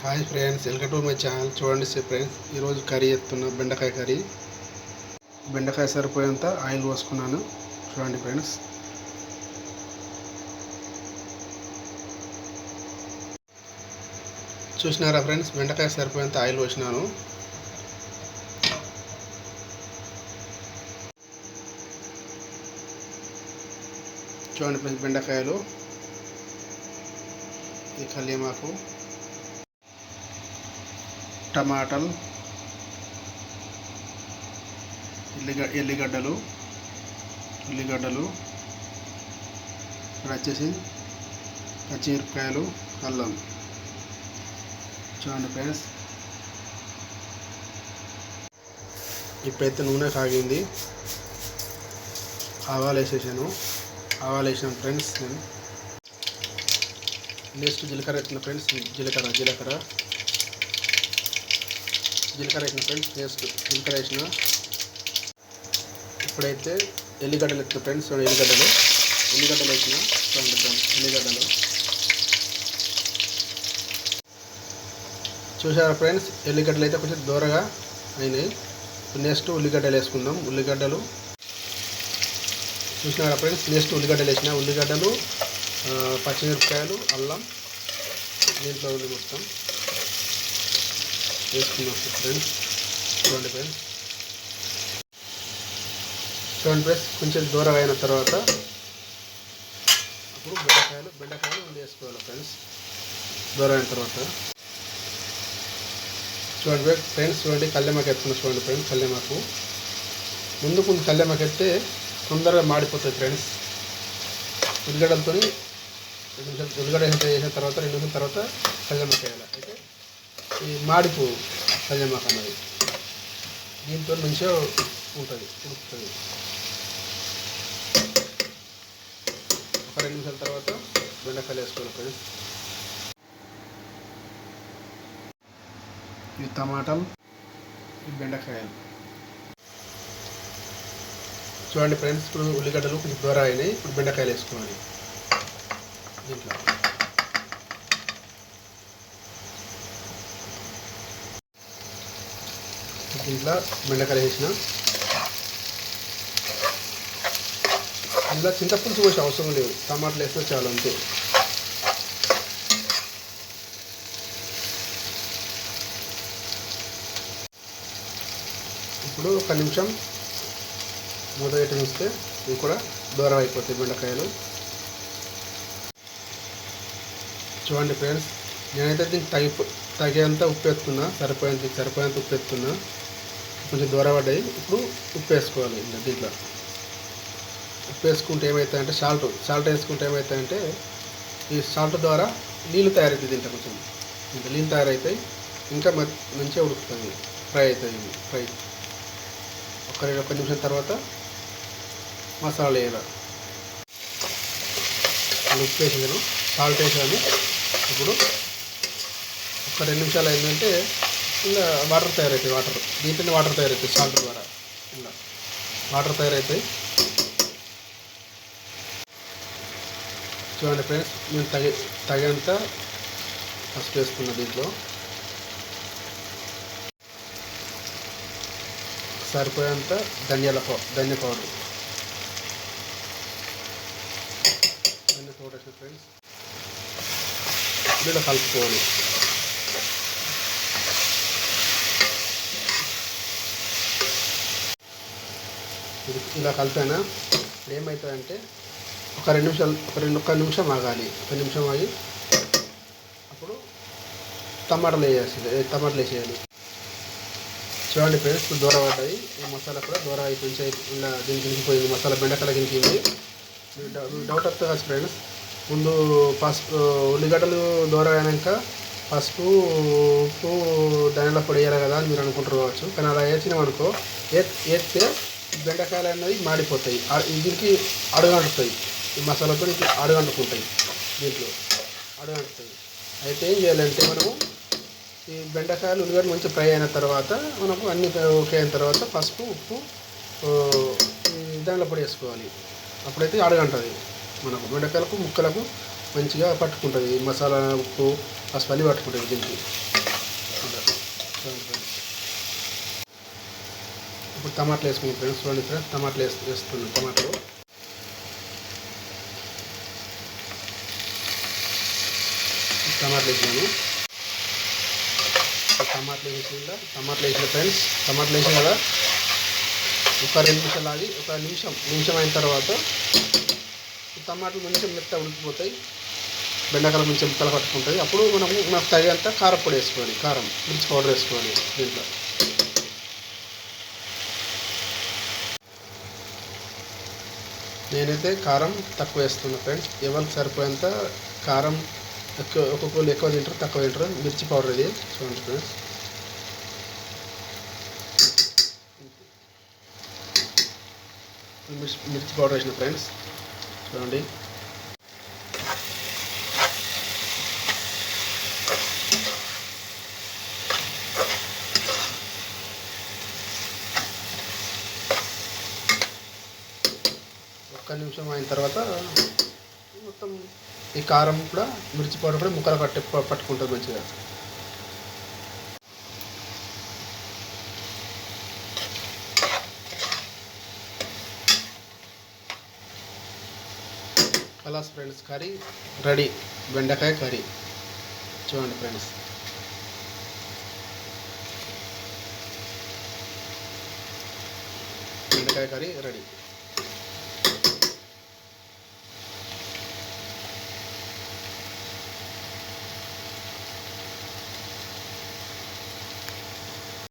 Hi friends, welcome to my channel. చూడండి friends, ఈరోజు curry చేస్తున్నా. బెండకాయ కర్రీ. బెండకాయ సరిపోయేంత ఆయిల్ పోసుకున్నాను. చూడండి ఫ్రెండ్స్, చూసినారా ఫ్రెండ్స్? బెండకాయ సరిపోయేంత ఆయిల్ పోసినాను. చూడండి ఫ్రెండ్స్, బెండకాయలు, ఈ కల్యమాకు, టమాటాలు, ఉల్లిగడ్డలు, ఇక్కడ వచ్చేసి పచ్చిమిరపకాయలు, అల్లం. చూడండి ఫ్రెండ్స్, ఇప్పుడైతే నూనె కాగింది. ఆవాలు వేసేసాను ఫ్రెండ్స్. నేను నెక్స్ట్ జీలకర్ర వేసిన ఫ్రెండ్స్. జీలకర్ర వేసిన ఫ్రెండ్స్. నెక్స్ట్ జీలకర్ర వేసిన. ఇప్పుడైతే ఎల్లిగడ్డలు వేసిన ఫ్రెండ్స్. ఎల్లిగడ్డలు వేసిన. చూడండి ఫ్రెండ్స్, ఎల్లిగడ్డలు చూసారా ఫ్రెండ్స్? ఎల్లిగడ్డలు అయితే కొంచెం దూరగా అయినాయి. నెక్స్ట్ ఉల్లిగడ్డలు వేసుకుందాం. ఉల్లిగడ్డలు చూసినారా ఫ్రెండ్స్? నెక్స్ట్ ఉల్లిగడ్డలు వేసిన. ఉల్లిగడ్డలు, పచ్చిమిరపకాయలు, అల్లం దీంట్లో ఉంది మొత్తం వేసుకున్నాం ఫ్రెండ్స్. చూడండి ఫ్రెండ్స్, కొంచెం దూరం అయిన తర్వాత అప్పుడు బెండకాయలు వేసుకోవాలి ఫ్రెండ్స్. దూరం అయిన తర్వాత చూడండి ఫ్రెండ్స్. కల్యమాకు ఎత్తుకున్నా. చూడండి ఫ్రెండ్స్, కల్యమాకు ముందు కల్యమాకు ఎత్తే తొందరగా మాడిపోతుంది ఫ్రెండ్స్. ఉల్లిగడ్డలతో ఉల్లిగడ్డ వేసిన తర్వాత 2 నిమిషాల తర్వాత కల్యమాకు వేయాలి. అయితే ఈ మాడిపు కల్యమాకు అన్నది దీంతో మంచిగా ఉంటుంది, ఉడుకుతుంది. ఒక 2 నిమిషాల తర్వాత బెండకాయలు వేసుకోవాలి ఫ్రెండ్స్. ఈ టమాటాలు, ఈ బెండకాయలు చూడండి ఫ్రెండ్స్. ఇప్పుడు ఉల్లిగడ్డలు కొంచెం దూరం అయినాయి. ఇప్పుడు బెండకాయలు వేసుకోవాలి. దీంట్లో బెండకాయలు వేసిన. ఇందులో చింతపులుసు పోసే అవసరం లేదు. టమాటాలు వేస్తే చాలు, అంతే. ఇప్పుడు 1 నిమిషం మూత పెట్టి ఉంచితే ఇవి కూడా దూరం అయిపోతాయి బెండకాయలు. చూడండి ఫ్రెండ్స్, నేనైతే దీనికి తగినంత ఉప్పు వేస్తున్నా. సరిపోయేంత ఉప్పు వేస్తున్నా. కొంచెం దూరం పడ్డాయి. ఇప్పుడు ఉప్పు వేసుకోవాలి. దీంట్లో ఉప్పు వేసుకుంటే ఏమవుతాయంటే సాల్ట్ వేసుకుంటే ఏమవుతాయంటే ఈ సాల్ట్ ద్వారా నీళ్ళు తయారవుతుంది. ఇంత నీళ్ళు తయారవుతాయి. ఇంకా మంచిగా ఉడుకుతుంది, ఫ్రై అవుతుంది. ఒక నిమిషం తర్వాత మసాలా వేయాలి. ఉప్పు వేసాను, సాల్ట్ వేసాను. ఇప్పుడు ఒక 2 నిమిషాలు అయిందంటే ఇంకా వాటర్ తయారవుతాయి. దీంట్లోనే వాటర్ తయారవుతాయి. సాల్ట్ ద్వారా ఇలా వాటర్ తయారవుతాయి. చూడండి ఫ్రెండ్స్, నేను తగినంత ఫస్ట్ వేస్తున్నా. దీంట్లో సరిపోయేంత ధనియా పౌడర్ వేసిన ఫ్రెండ్స్. ఇలా కలుపుకోవాలి. ఇలా కలిపానా ఏమవుతుందంటే ఒక 1 నిమిషం ఆగాలి. 1 నిమిషం ఆగి అప్పుడు టమాటాలు వేసేయాలి. చూడండి ఫ్రెండ్స్, ఇప్పుడు దూరం పడ్డాయి. ఈ మసాలా కూడా దూరం అయిపోయి ఇలా దీనికి గినికిపోయింది. మసాలా బెండకాయలు గినికింది. డౌట్ వస్తుంది కదా ఫ్రెండ్స్, ముందు పసుపు ఉల్లిగడ్డలు దూరం అయినాక పసుపు, ఉప్పు, ధనియాల పొడి వేయాలి కదా అని మీరు అనుకుంటారు కావచ్చు. కానీ అలా వేసినామనుకో వేస్తే బెండకాయలు అనేది మాడిపోతాయి. దీనికి అడుగంటుతాయి. ఈ మసాలాతో అడుగంటుకుంటాయి. దీంట్లో అడుగంటుతాయి. అయితే ఏం చేయాలంటే మనము ఈ బెండకాయలు ఉల్లిగడ్డ మంచిగా ఫ్రై అయిన తర్వాత మనకు అన్ని ఓకే అయిన తర్వాత పసుపు, ఉప్పు, ధనియాల పొడి వేసుకోవాలి. అప్పుడైతే అడుగంటుంది. మనకు బెండకాయలకు ముక్కలకు మంచిగా పట్టుకుంటుంది. మసాలా, ఉప్పు, పసుపు అన్నీ పట్టుకుంటుంది దీనికి. ఇలా చూడండి ఫ్రెండ్స్. ఇప్పుడు టమాటాలు వేసుకున్నాం ఫ్రెండ్స్. చూడండి ఫ్రెండ్స్, టమాటాలు వేస్తున్నాం. టమాటాలు వేసినాము. టమాటాలు వేసిన ఫ్రెండ్స్. టమాటాలు వేసిన కదా, ఒక 2 నిమిషాలు ఆగి, ఒక నిమిషం అయిన తర్వాత టమాటాలు మంచిగా మెత్తగా ఉడికిపోతాయి. బెండకాయలు మంచిగా ముక్కలు పట్టుకుంటుంది. అప్పుడు మనకు తగినంత కారపొడి వేసుకోవాలి. మిర్చి పౌడర్ వేసుకోవాలి దీంట్లో. నేనైతే కారం తక్కువ వేస్తున్నా ఫ్రెండ్స్. ఎవరికి సరిపోయేంత కారం ఒక్కొక్కరు ఎక్కువ తింటారు, తక్కువ తింటారు. మిర్చి పౌడర్ ఇది చూడండి ఫ్రెండ్స్. మిర్చి పౌడర్ వేసిన ఫ్రెండ్స్. చూడండి. ఒక్క నిమిషం అయిన తర్వాత మొత్తం ఈ కారం కూడా, మిర్చి పౌడర్ కూడా ముక్కలు పట్టుకుంటుంది మంచిగా. కలాస్ ఫ్రెండ్స్, కర్రీ రెడీ. బెండకాయ కర్రీ చూడండి ఫ్రెండ్స్. బెండకాయ కర్రీ రెడీ.